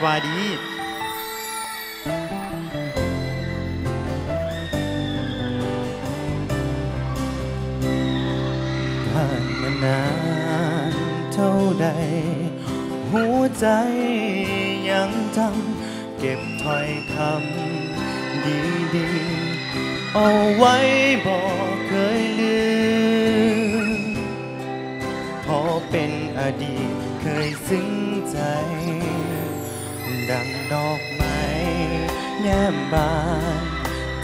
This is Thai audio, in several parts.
บายดีผ่านมานานเท่าใดหัวใจยังจำเก็บถ้อยคำดีๆเอาไว้บอกเคยลืมพอเป็นอดีตเคยซึ้งใจดังดอกไม้แย้มบาน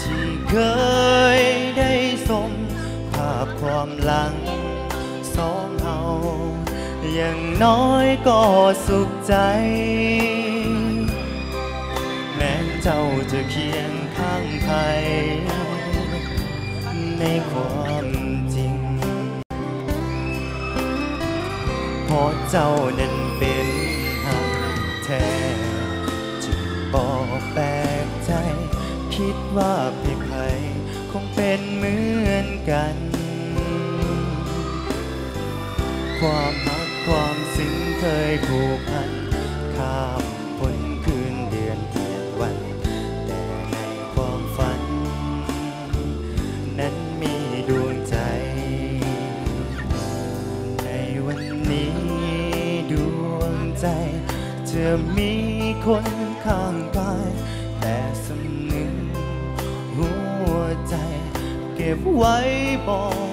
ที่เคยได้สมภาพความหลังสองเฮาอย่างน้อยก็สุขใจแม้เจ้าจะเคียงข้างใครในความจริงเพราะเจ้านั้นเป็นหักแท้จึงบอกแปลกใจคิดว่าพี่ไผคงเป็นเหมือนกันความรักความซึ้งเคยผูกพันข้ามพ้นคืนเดือนเดือนวันแต่ในความฝันนั้นมีดวงใจในวันนี้ดวงใจเธอมีคนข้างกายแต่สำนึกหัวใจเก็บไว้บอก